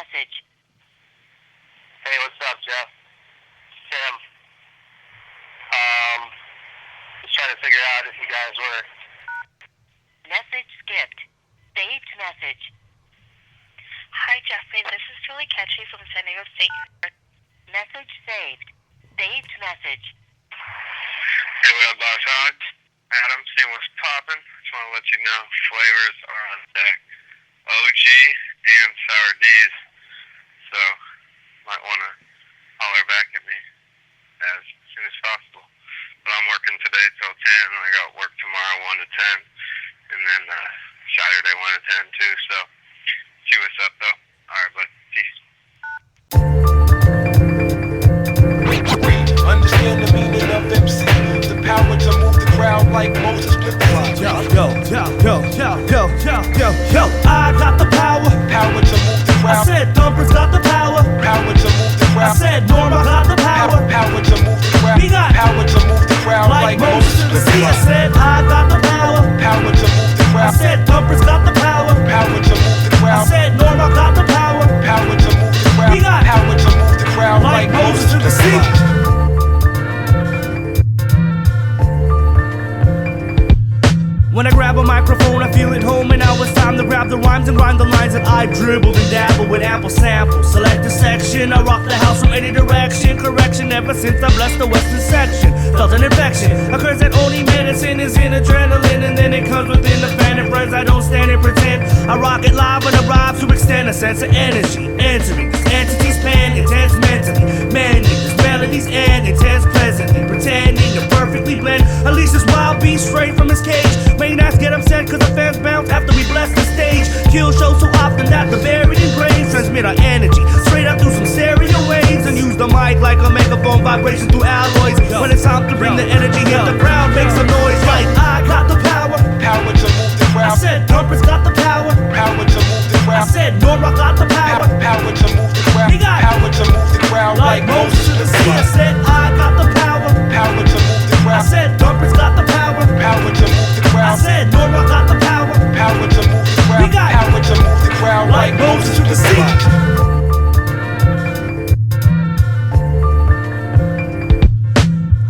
message. Hey, what's up, Jeff? Tim. Just trying to figure out if you guys were... Message skipped. Saved message. Hi, Jeffrey. This is Julie Ketchy from San Diego State. Message saved. Saved message. Hey, what up, boss? Adam, seeing what's popping. Just want to let you know flavors are on deck. OG and sour D's. So, might want to holler back at me as soon as possible. But I'm working today till 10, and I got work tomorrow 1 to 10, and then Saturday 1 to 10 too. So, see what's up though. All right, bud. Peace. Understand the meaning of MC, the power to move the crowd like Moses split the sea. Yo, I got the power to move the crowd. I said Thumper's got the power to move the crowd. I said Norma got the power to move the crowd. We got power to move the crowd like Moses split the sea. I said I got the power to move the crowd. I said Thumper's got the power to move the crowd. I said Norma got the power to move the crowd. We got power to move the crowd like Moses to the sea. When I grab a microphone, I feel at home, and now it's time to grab the rhymes and rhyme the lines that I've dribbled and dabbled with ample samples. Select a section, I rock the house from any direction. Correction, ever since I blessed the western section. Felt an infection, occurs that only medicine is in adrenaline, and then it comes within the fan and friends. I don't stand and pretend. I rock it live and arrive to extend a sense of energy. Entering this entity's pan, intense mentally. Mending these melodies and intense presently. Pretending to perfectly blend. Unleash this wild beast straight from his cage. Main acts get upset cause the fans bounce after we bless the stage. Kill shows so often that the buried in graves transmit our energy straight up through some stereo waves, and use the mic like a megaphone vibration through alloys. When it's time to bring the energy, hit the crowd, make some noise like I got the power to move the crowd. I said Thumper's got the power to move the crowd. I said Norma got the power to move the crowd. We got power to move the crowd like Moses to the sea. I said I got the power to move the crowd. I said Thumper's got the power to move the crowd. I said Norma got the power to move the crowd. We got power to move the crowd like Moses to the sea.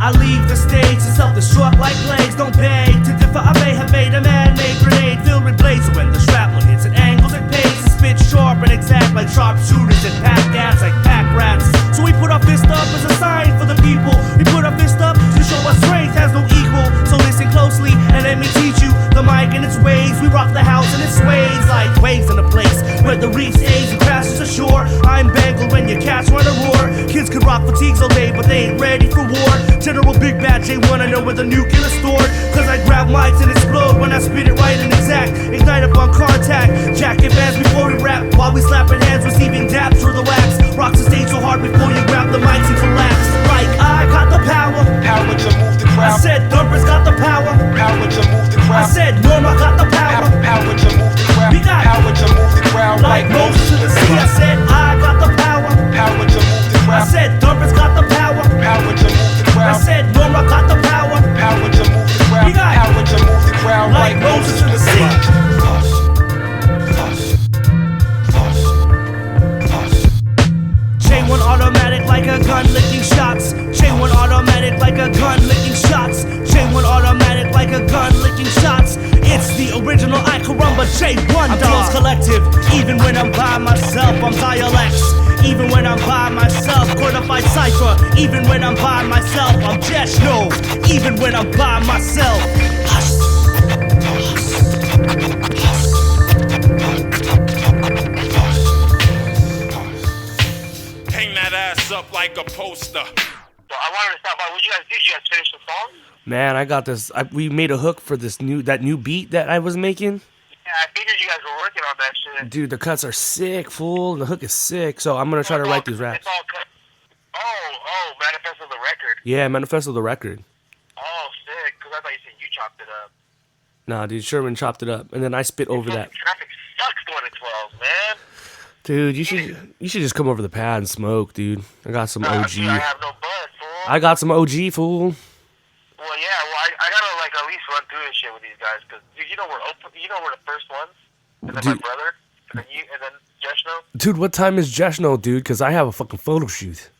I leave the stage and self-destruct like plagues. Don't beg to differ, I may have made a man-made grenade filled with blades. So when the shrapnel hits at angles it pays to spit sharp and exact like sharpshooters and pack gas like pack rats. So we put our fist up as a sign for the people. We put our fist up to show our strength has no equal. So listen closely and let me teach you the mic and its ways. We rock the house and it sways like waves in a place where the reef stays and crashes ashore. I'm Bengal when your cats run a roar. Kids could rock fatigues all day but they ain't ready for war. General Big Bad J1, I know where the nuclear is stored. Cause I grab mics and explode when I spit it right and exact. Ignite upon contact, jacket bands before we rap. While we slapping hands, receiving dabs through the wax. Rocks the stage so hard before you grab the mics and collapse. Like I got the power to move the crowd. I said Thumper's got the power to move the crowd. I said Norma got the power to move the crowd. We got power to move the crowd like Moses to the sea. I said I got the power to move the crowd. I said Thumper's got the power to move the crowd. I said Norma got the power to move the crowd. We got power to move the crowd like Moses to the sea. J1 automatic like a gun licking shots. J1 automatic like a gun licking shots. J1 automatic like a gun licking shots. It's the original I Caramba J1 dog. I'm collective, even when I'm by myself. I'm dialects, even when I'm by myself. Codified cipher, even when I'm by myself. I'm Jeshno, even when I'm by myself. Hang that ass up like a poster. So I wanted to stop by. What did you guys do? Did you guys finish the song? Man, I got this. We made a hook for that new beat that I was making. Yeah, I figured you guys were working on that shit. Dude, the cuts are sick, fool. The hook is sick. So I'm gonna try to write these raps. It's all cut. Oh, Manifesto the record. Yeah, Manifesto the record. Oh, sick. Because I thought you said you chopped it up. Nah, dude, Sherman chopped it up, and then I spit over that. Traffic sucks going to 12, man. Dude, you should just come over the pad and smoke, dude. I got some OG. Dude, I have no bud, fool. I got some OG, fool. Well, yeah. Well, I gotta like at least run through this shit with these guys because dude, you know we're the first ones, and then my brother, and then you, and then Jeshno? Dude, what time is Jeshno, dude? Because I have a fucking photo shoot.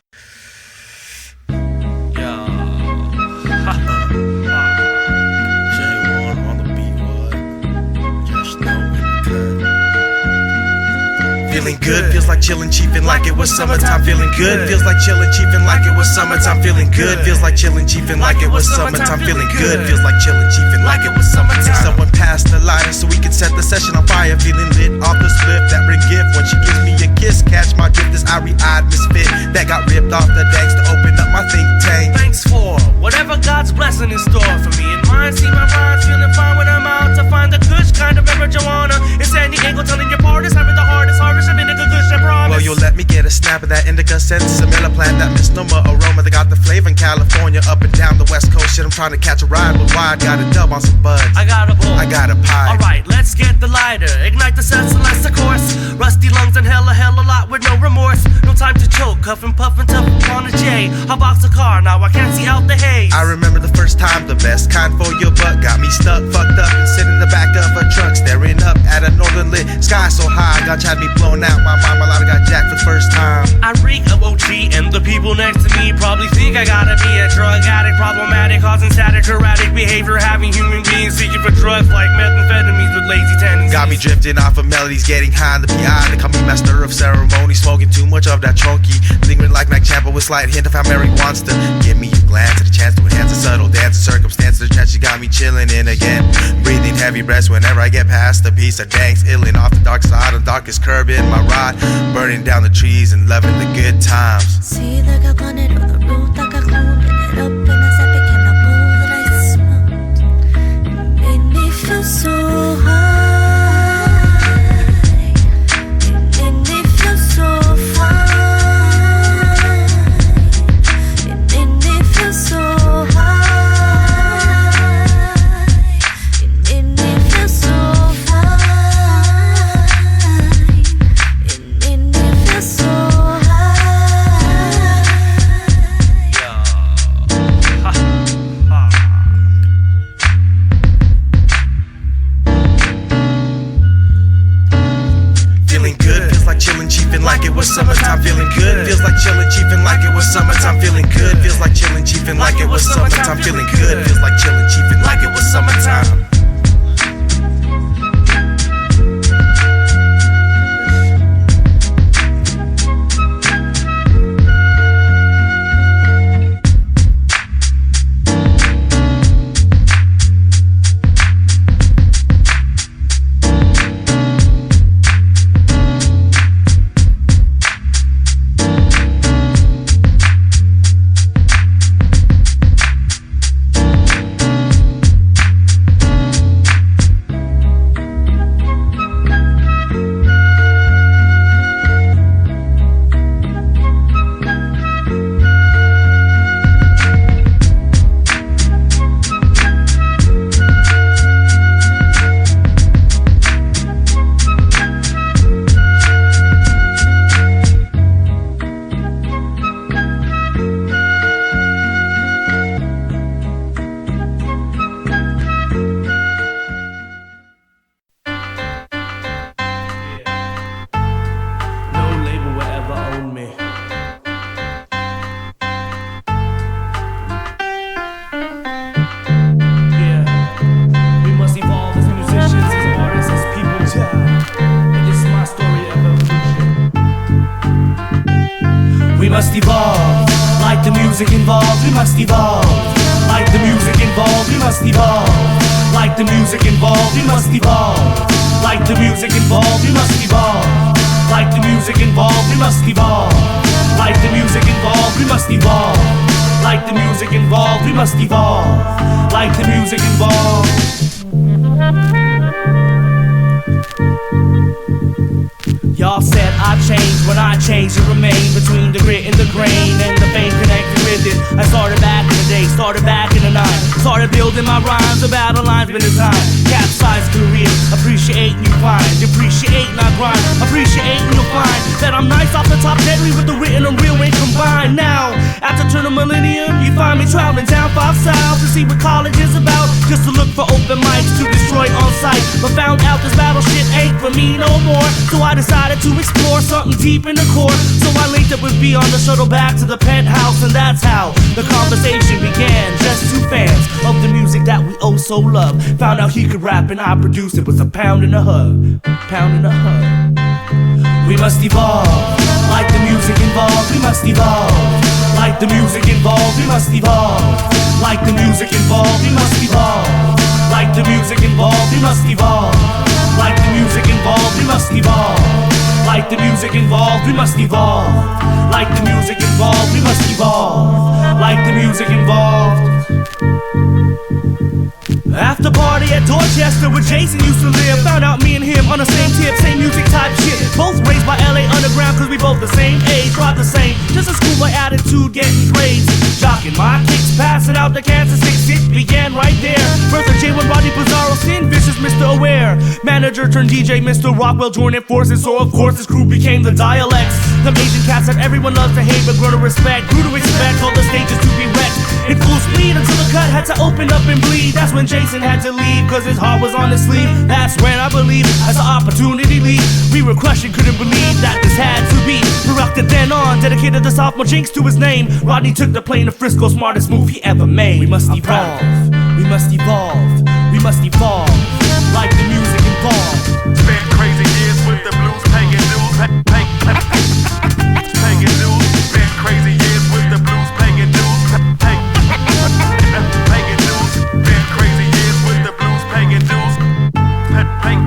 Feeling good, feels like chillin', Cheefin' like it was summertime. Feeling good, feels like chillin', Cheefin' like it was summertime. Feeling good, feels like chillin', Cheefin' like it was summertime. Feeling good, feels like chillin', Cheefin' like it was summertime. Someone passed the lighter so we can set the session on fire. Feeling lit off the split that bring gift when she gives me a kiss. Catch my drift, this irie-eyed misfit that got ripped off the decks to open up my think tank. Thanks for whatever God's blessing in store for me and mine. See my rhymes, feeling fine when I'm out to find the kush kind of marijuana. In San Diego, telling your partners, having the hardest harvest of indica kush, I promise. Well, you'll let me get a snap of that indica scent. Samilla plant, that misnomer aroma that got the flavor in California up and down the West Coast. Shit, I'm trying to catch a ride, but why I got a dub on some buds? I got a bull. I got a pie. Alright, let's get the lighter. Ignite the senseless, of course. Rusty lungs and hell a lot with no remorse. No time to choke, cuffin' puffin' tough on a J. I box a car, now I can't see out the haze. I remember the first time, the best kind for your butt. Got me stuck, fucked up, and sitting in the back of a truck, staring up at a northern lit sky so high. Gotcha had me blown out, my mind, my lighter got jacked for the first time. I reek of OG, and the people next to me probably think I gotta be a drug addict, problematic, causing static, erratic behavior, having human beings seeking for drugs like methamphetamines with lazy tendencies. Got me drifting off of melodies, getting high on the PI. They call me master of ceremony, smoking too much of that chunky. Lingering like Mac Champa with slight hint of how Mary wants to give me a glance at a chance to enhance a subtle dance, a circumstance, the chance she got me chilling in again. Breathing heavy breaths whenever I get past a piece of danks, illing off the dark side of the darkest curb in my ride, burning down the trees and loving the good times. See the got on it on the roof, I got cleaned it up and as I became the bowl that I smoked. It made me feel so high. It made me feel so fine. It made me feel so high. It made me feel so fine. It made me feel so like it was summertime, feeling good. Feels like chillin', Cheefin' like it was summertime, feeling good. Feels like chillin', Cheefin' like it was summertime, feeling good. Feels like chillin', Cheefin' like it was summertime. must evolve. Like the music involved, we must evolve. Like the music involved, we must evolve. Like the music involved, we must evolve. Like the music involved, we must evolve. Like the music involved, we must evolve. Like the music involved, we must evolve. Like the music involved, we must evolve. Like the music involved. Y'all said I changed, when I changed to remain between the grit and the grain, and the vein connected with lived it. I started back in the day, started back in the 9. Started building my rhymes, the battle lines been designed. Capsize career, appreciating you find. Depreciating I grind, appreciating you'll find that I'm nice off the top, deadly with the written and real weight combined. Now, after turn of millennium, you find me traveling down 5 south to see what college is about. Just to look for open mics to destroy on sight. But found out this battle shit ain't for me no more. So I decided to explore something deep in the core. So I linked up with B on the shuttle back to the penthouse, and that's how the conversation began. Just 2 fans of the music that we oh so love. Found out he could rap and I produced it. Was a pound and a hug, pound and a hug. We must evolve, like the music involved. We must evolve, like the music involved. We must evolve, like the music involved. We must evolve, like the music involved. We must evolve, like the music involved. We must evolve, like the music involved. We must evolve, like the music involved. We must evolve, like the music involved. After party at Dorchester where Jason used to live. Found out me and him on the same tip, same music type shit. Both raised by LA Underground cause we both the same age. Drive the same, just a schoolboy attitude, getting grades. Jocking my kicks, passing out the Kansas 6. It began right there. Birth of J1 Rodney Pizarro, Sin Vicious Mr. Aware. Manager turned DJ Mr. Rockwell joining forces. So of course his crew became the dialects. Them Asian cats that everyone loves to hate but grow to respect. Grew to expect all the stages to be wrecked. In full speed until the cut had to open up and bleed. That's when Jason had to leave cause his heart was on his sleeve. That's when I believe as the opportunity leave. We were crushing, couldn't believe that this had to be. We rocked it then on, dedicated the sophomore jinx to his name. Rodney took the plane to Frisco, smartest move he ever made. We must evolve, we must evolve, we must evolve, like the music involved. Spent crazy years with the blues, paying dues, paying dues. Spent crazy years with the blues, paying dues, paying dues. Spent crazy years with the blues, paying dues, paying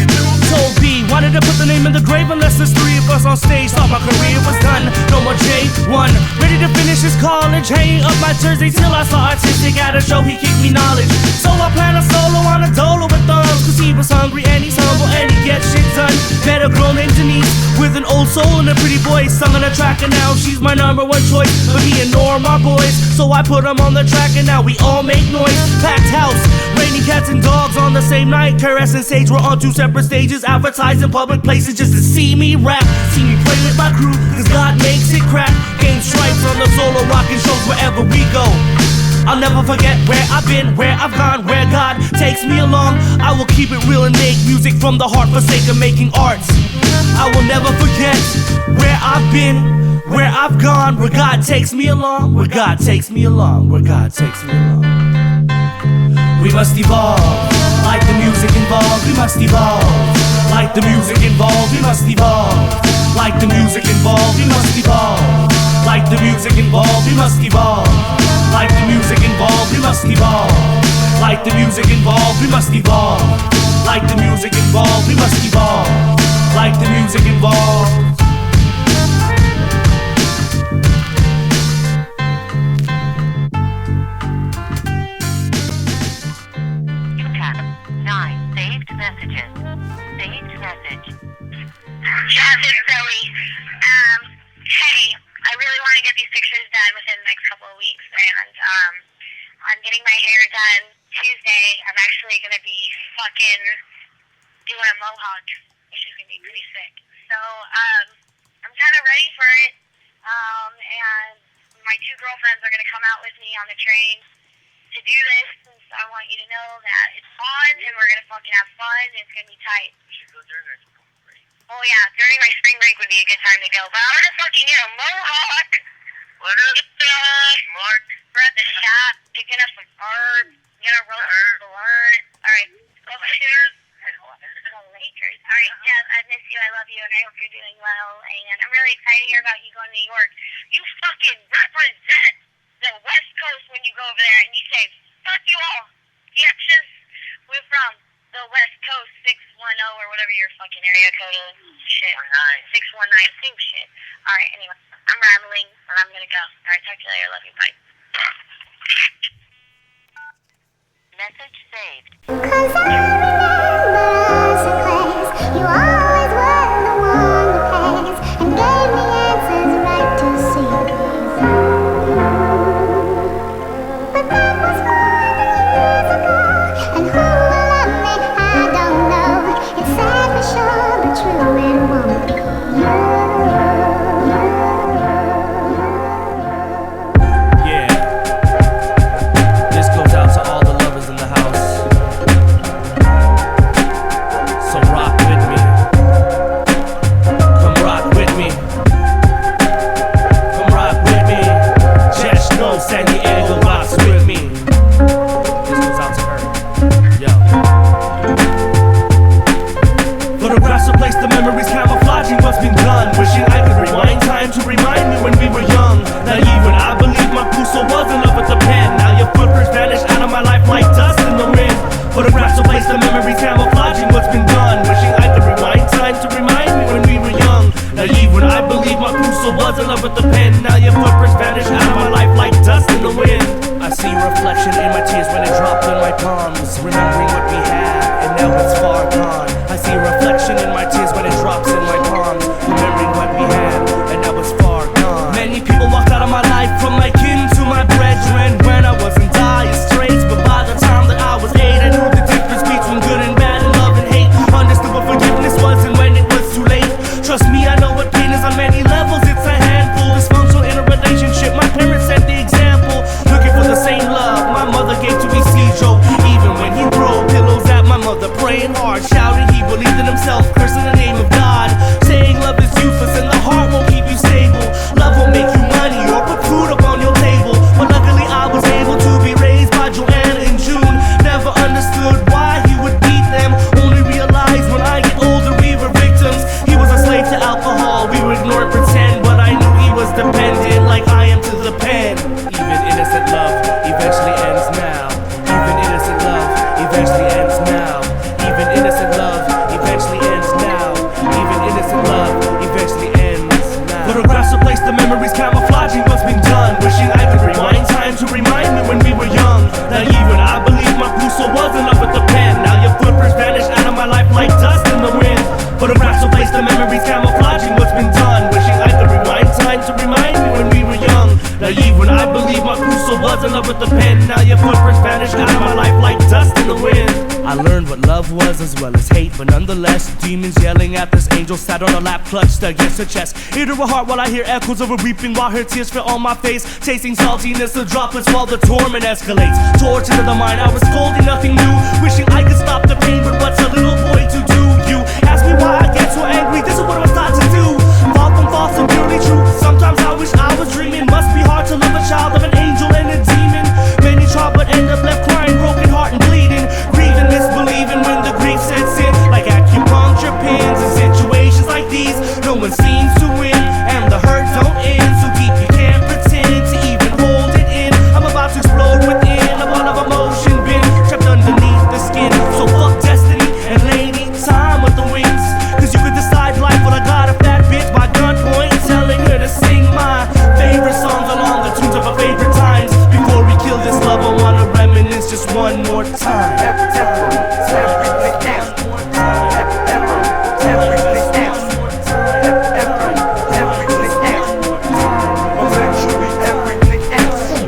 dues. Told B, wanted to put the name in the grave unless there's 3 of us on stage. Thought my career was done, no more J1. Ready to finish his college, hanging up my jersey till I saw Artistic at a show, he kicked me knowledge. So I planned a solo on a dolo with thumbs, cause he was hungry and he's humble and he gets shit done. Met a girl named Denise with an old soul and a pretty voice. Sung on the track and now she's my #1 choice. But me and Norm are boys, so I put them on the track and now we all make noise. Packed house, raining cats and dogs on the same night. Caress and Sage were on 2 separate stages, advertised in public places just to see me rap. See me play with my crew, cause God makes it crack. Gain stripes on the solo rockin' shows wherever we go. I'll never forget where I've been, where I've gone, where God takes me along. I will keep it real and make music from the heart for sake of making arts. I will never forget where I've been, where I've gone, where God takes me along, where God takes me along, where God takes me along. We must evolve, like the music involved. We must evolve, like the music involved. We must evolve, like the music involved. We must evolve, like the music involved. We must evolve, like the music involved. We must evolve, like the music involved. We must evolve, like the music involved. We must evolve, like the music involved. You have 9 saved messages. Saved message. Jeff, it's Zoe. Hey, I really want to get these pictures done within the next couple of weeks, and I'm getting my hair done Tuesday. I'm actually going to be fucking doing a mohawk, which is going to be pretty sick. So, I'm kind of ready for it, and my 2 girlfriends are going to come out with me on the train to do this, and so I want you to know that it's fun, and we're going to fucking have fun, and it's going to be tight. Oh yeah, during my spring break would be a good time to go. But I'm gonna fucking get a mohawk. What is it, Mark? We're at the shop picking up some herbs. Gonna roast a blunt. Alright, upstairs. Alright, Jeff, I miss you, I love you, and I hope you're doing well. And I'm really excited to hear about you going to New York. You fucking represent the West Coast when you go over there, and you say, fuck you all. Bitches. We're from the West Coast 610 or whatever your fucking area code is. Shit. 619. Same shit. Alright, anyway. I'm rambling, and I'm gonna go. Alright, talk to you later. Love you. Bye. Message saved. Cause I remember us in class. You always were the one that passed and gave me answers right to see. so was in love with the pen. Now your footprints vanish out of my life like dust in the wind. I see your reflection in my tears when it dropped in my palms, remembering what we had, and now it's far gone. I see a reflection in my tears when it drops in my palms, remembering what we had, and now it's far gone. Many people walked out of my life, from my kin to my brethren, when I was in dire straits. But by the time that I was 8, I knew the difference between good and bad, and love and hate. Understood what forgiveness was and when it was too late. Trust me, I know what pain is on many levels. It's a handful, dysfunctional in a relationship. My parents set the example, looking for the same love my mother gave to Joe. Even when he threw pillows at my mother, praying hard, shouting he believed in himself, cursing the name of God, saying love is useless and the heart won't keep you stable. Love will make you money or put food up on your table. But luckily I was able to be raised by Joanna and June. Never understood why he would beat them, only realized when I get older we were victims. He was a slave to alcohol, we would ignore and pretend, but I knew he was dependent like I am to the pen. Even innocent love eventually ends now. Even innocent love eventually ends now. Even innocent love eventually ends now. Even innocent love eventually ends now. Photographs replace the memories, camouflaging what's been done. Wishing I could rewind time to remind me when we were young. Naive when I believed my Puso was in love with the pen. Now your footprints vanish out of my life like dust in the wind. Photographs replace the memories, camouflaging what's been done. Wishing I could rewind time to remind me when we were young. Naive when I believed my Puso was in love with the pen. Now your footprints vanish out of my life like dust in the wind. I learned what love was as well as hate, but nonetheless, demons yelling at this angel sat on a lap clutched against her chest. Hit her heart while I hear echoes of her weeping, while her tears fell on my face, tasting saltiness, the droplets while the torment escalates. Torture to the mind, I was scolding, nothing new, wishing I could stop the pain, but what's a little boy to do? You ask me why I get so angry, this is what I was taught to do. Far from false and purely true, sometimes I wish I was dreaming. Must be hard to love a child of an angel and a demon. Many try but end up left crying, broken heart and bleeding, grieving, misbelieving when the grief sets in. Like acupuncture pins in situations like these, no one seems to win, and the hurt don't end. So deep you can't pretend to even hold it in. I'm about to explode within a ball of emotion bin, trapped underneath the skin. So fuck destiny and lady time with the wings, cause you could decide life when I got a fat bitch by gunpoint, telling her to sing my favorite songs along the tunes of her favorite times. Before we kill this love, I wanna reminisce just one more time.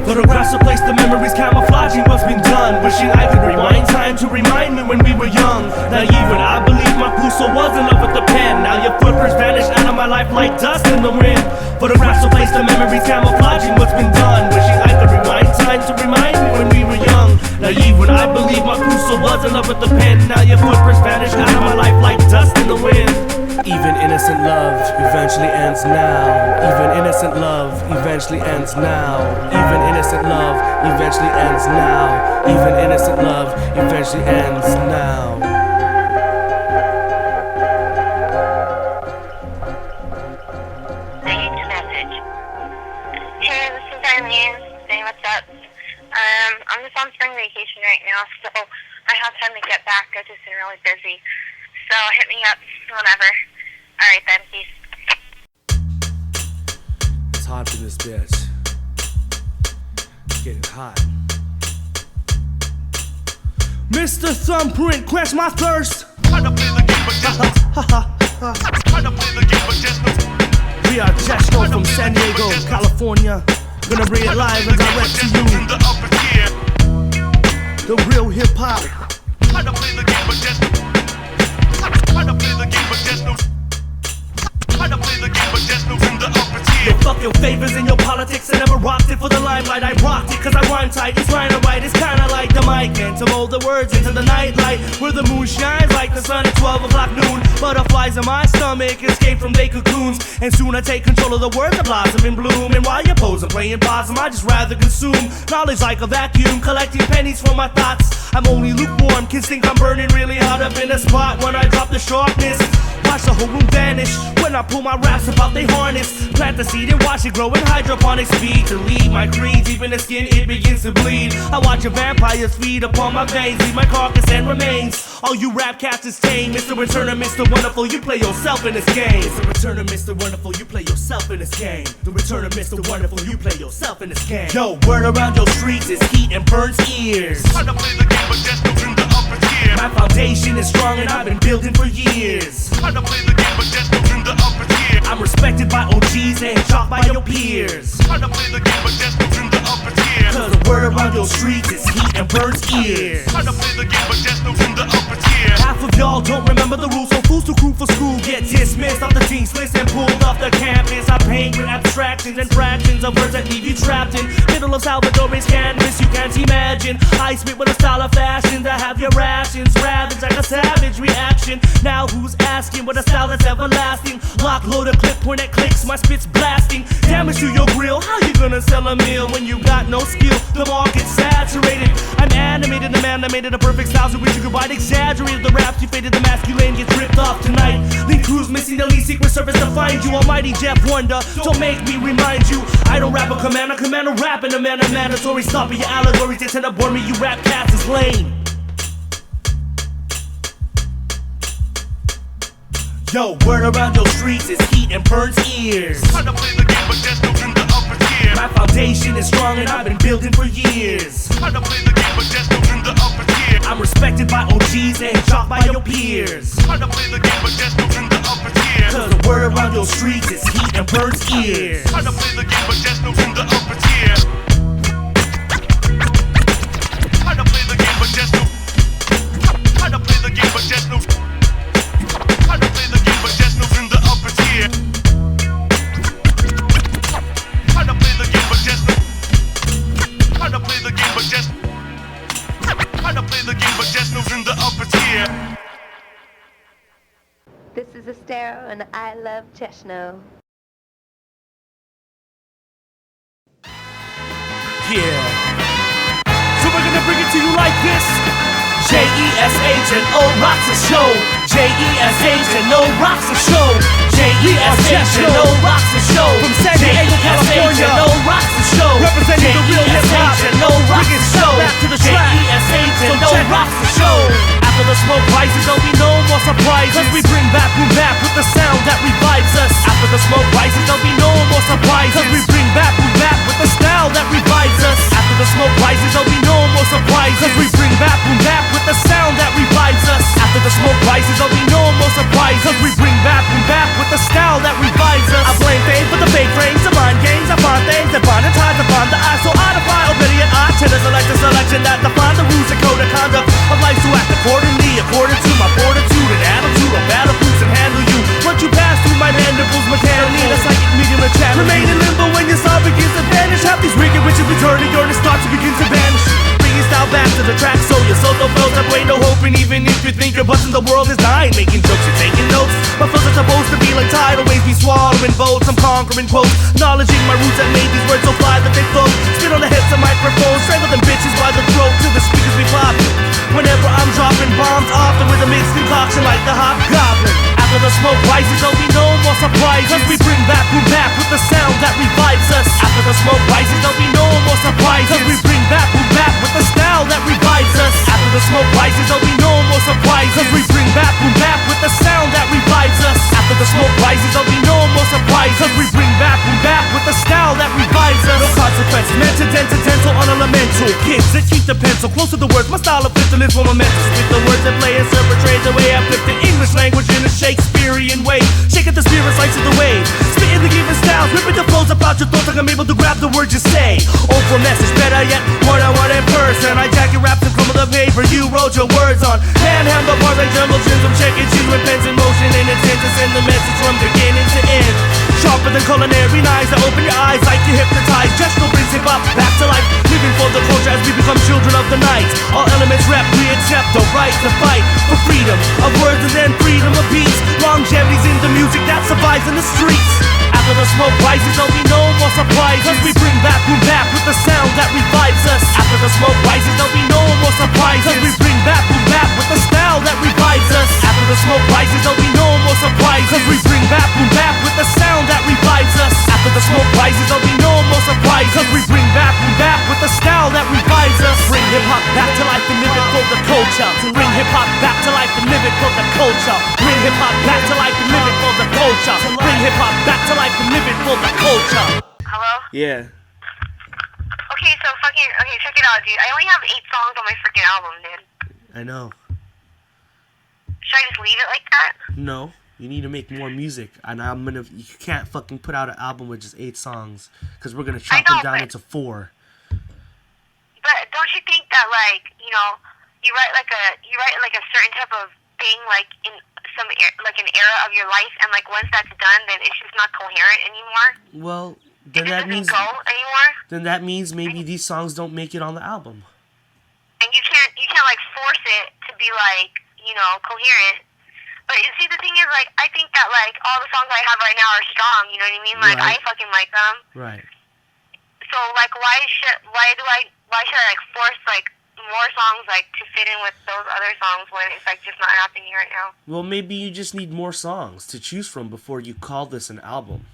Photographs replace the memories, camouflaging what's been done. Wishing I could rewind time to remind me when we were young. Naive when I believed my Puso was in love with the pen. Now your footprints vanish out of my life like dust in the wind. Photographs replace the memories, camouflaging what's been done. Wishing I could rewind time to remind me when we were young. Naive when I believed my Puso was in love with the pen. Now your footprints vanish out of my life like dust in the wind. Even innocent love eventually ends now. Even innocent love eventually ends now. Even innocent love eventually ends now. Even innocent love eventually ends now. Saved message. Hey, this is Eileen. Say what's up. I'm just on spring vacation right now, so I have time to get back. I've just been really busy. So hit me up whenever. Alright then, peace. It's hot in this bitch. It's getting hot. Mr. Thumbprint, quench my thirst. We are Jeshno from San Diego, California. Gonna bring it live and direct to you. The real hip hop. Yo, fuck your favors and your politics. I never rocked it for the limelight. I rocked it cause I rhyme tight. It's rhyme right. It's kinda like the mic. And to mold the words into the nightlight, where the moon shines like the sun at 12 o'clock noon. Butterflies in my stomach escape from their cocoons, and soon I take control of the words that blossom and bloom. And while you're posing, playing possum, I just rather consume knowledge like a vacuum, collecting pennies from my thoughts. I'm only lukewarm, kids think I'm burning really hot up in a spot when I drop the sharpness. watch the whole room vanish. When I pull my raps about they harness, plant the seed and watch it grow in hydroponic speed. To lead my creeds, even the skin it begins to bleed. I watch a vampires feed upon my veins, leave my carcass and remains. All you rap cats is tame. It's the return of Mr. Wonderful, you play yourself in this game. It's the return of Mr. Wonderful, you play yourself in this game. The return of Mr. Wonderful, you play yourself in this game. Yo, word around your streets is heat and burns ears. Try to play the game, but just don't in the upper tier. My foundation is strong and I've been building for years. Try to play the game, but just don't in the upper tier. I'm respected by OGs and shocked by your peers. Try to play the game, but just don't in the upper tier. Cause the word around your streets is heat and burns ears. Try to play the game, but just don't in the upper tier. Half of y'all don't remember the rules, so fools too cool for school get dismissed off the team's list and pulled off the campus. I paint with abstractions and fractions of words that leave you trapped in middle of Salvador's canvas. You can't imagine. I spit with a style of fashion to have your rations ravaged like a savage reaction. Now who's asking what a style that's everlasting? Lock, load, a clip, point at clicks, my spit's blasting. Damage to your grill. How you gonna sell a meal when you got no skill? The market's saturated. I'm animated, amalgamated, a perfect style so which you could write. Exaggerated the raps, you faded the masculine, gets ripped off tonight. Lead crews missing the lead secret service to find you. Almighty Jeff Wonder, don't make me remind you. I don't rap a command a rap in a man of mandatory. Stop your allegories, they tend to bore me. You rap cats is lame. Yo, word around your streets is heat and burns ears. Try to play the game, but just don't in the upper tier. My foundation is strong and I've been building for years. Try to play the game, but just don't in the upper tier. I'm respected by OGs and shocked by your peers. Try to play the game, but just don't in the upper tier. Cause the word around your streets is heat and burns ears. Try to play the game, but just don't in the upper tier. Try to play the game, but just don't. Try to play the game, but just don't. Try to play the game, but just don't in the upper tier. Try to play the game, but just don't. Try to play the game, but just. Try to play the game, but just don't in the upper tier. This is Esthero and I love Jeshno. Yeah. So we're gonna bring it to you like this. Jeshno rocks the show. Jeshno rocks the show. Jeshno rocks the show. From San Diego, California. Jeshno rocks the show. Representing the real hip hop. Jeshno rocks the show. Back to the track. Jeshno rocks the show. After the smoke rises, there'll be no more surprises. Cause we bring back boom bap with the sound that revives us. After the smoke rises, there'll be no more surprises. Cause we bring back boom bap with the style that revives us. After the smoke rises, there'll be no more surprises. Cause we bring back boom bap with the sound that revives us. After the smoke rises, there'll be no more surprises. Cause we bring back boom bap with the style that revives us. I blame fame for the fake frames, the mind games. I find things that bind the time to find the eye. So I defy obedient I tend to select a selection that define the rules and code of conduct of life to act accordingly, according to my fortitude and attitude of battle proofs and handle you. Once you pass through my mandibles mechanically, the psychic medium and channel. Remain in limbo when your soul begins to vanish. Have these wicked witches returning, your start to begin to vanish. Bring your style back to the track so your soul don't fail. There ain't no hope, and even if you think your busting the world is dying, making jokes, you're taking notes. My flows are supposed to be like tidal waves, be swallowing boats. I'm conquering quotes, acknowledging my roots that made these words so fly that they float. Spit on the heads of microphones, strangle them bitches by the throat till the speakers be popping. Whenever I'm dropping bombs off with a mixed concoction like the hobgoblin. After the smoke rises, there'll be no more surprises. Cause we bring back boom bap with the sound that revives us. After the smoke rises, there'll be no more surprises. Cause we bring back boom bap with the style that revives us. After the smoke rises, there'll be no more surprises. Cause we bring back boom bap with the sound that revives us. After the smoke rises, there'll be no more surprises. Cause we bring back boom bap with the style that revives us. No consequences, meant to dental on elemental. Kids that keep the pencil close to the words. My style of pistol is monumental. Spit the words that play and serve trade the way I flip the English language in a Shakespearean way. Shaking the spirit, slices the way. Spitting the given styles, ripping the flows about your thoughts like I'm able to grab the words you say. Over message, better yet, one-on-one in person. I jack your raps and crumble the paper you wrote your words on. Handle bars like jumbo chins. I'm checking you with pens in motion and intent to send the message from beginning to end. Sharper than culinary knives that open your eyes like you're hypnotized. Jeshno brings hip hop back to life, living for the culture as we become children of the night. All elements rap, we accept the right to fight for freedom of words and then freedom of beats. Longevity's in the music that survives in the streets. After the the smoke rises, there'll be no more surprises, cause we bring back boom bap with the sound that revives us. After the smoke rises, there'll be no more surprises, cause we bring back boom bap with the style that revives us. After the smoke rises, there'll be no more surprises, cause we bring back boom bap with the sound that revives us. After the smoke rises, there'll be no more surprises, cause we bring back boom bap with the style that revives us. Bring hip hop back to life and live it for the culture. Bring hip hop back to life and live it for the culture. Bring hip hop back to life and live it for the culture. Bring hip hop back to life and live it for the culture. Hello? Yeah. Okay, so okay, check it out, dude. I only have 8 songs on my freaking album, dude. I know. Should I just leave it like that? No. You need to make more music, and you can't fucking put out an album with just 8 songs, because we're gonna chop them down into 4. But don't you think that, like, you know, you write like a certain type of thing, like in like an era of your life, and like once that's done, then it's just not coherent anymore. Well, then that means go anymore. Then that means maybe these songs don't make it on the album. And you can't like force it to be like, you know, coherent. But you see, the thing is, like, I think that like all the songs I have right now are strong. You know what I mean? Like, Right. I fucking like them. Right. So like, why should I like force like more songs like to fit in with those other songs when it's like just not happening right now? Well, maybe you just need more songs to choose from before you call this an album.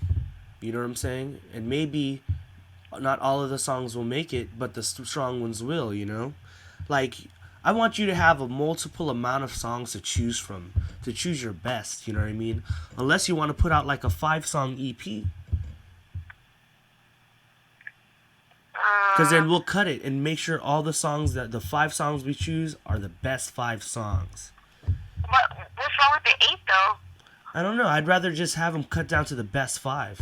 You know what I'm saying? And maybe not all of the songs will make it, but the strong ones will, you know? Like, I want you to have a multiple amount of songs to choose from, to choose your best, you know what I mean? Unless you want to put out like a 5-song EP. Because then we'll cut it and make sure all the 5 songs we choose are the best 5 songs. What's wrong with the 8 though? I don't know. I'd rather just have them cut down to the best 5.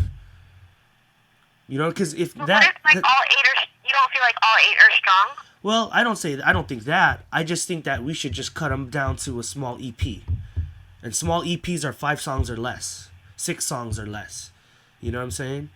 You know, because if But that... what if like all 8 are? You don't feel like all 8 are strong? Well, I don't think that. I just think that we should just cut them down to a small EP. And small EPs are 5 songs or less. 6 songs or less. You know what I'm saying?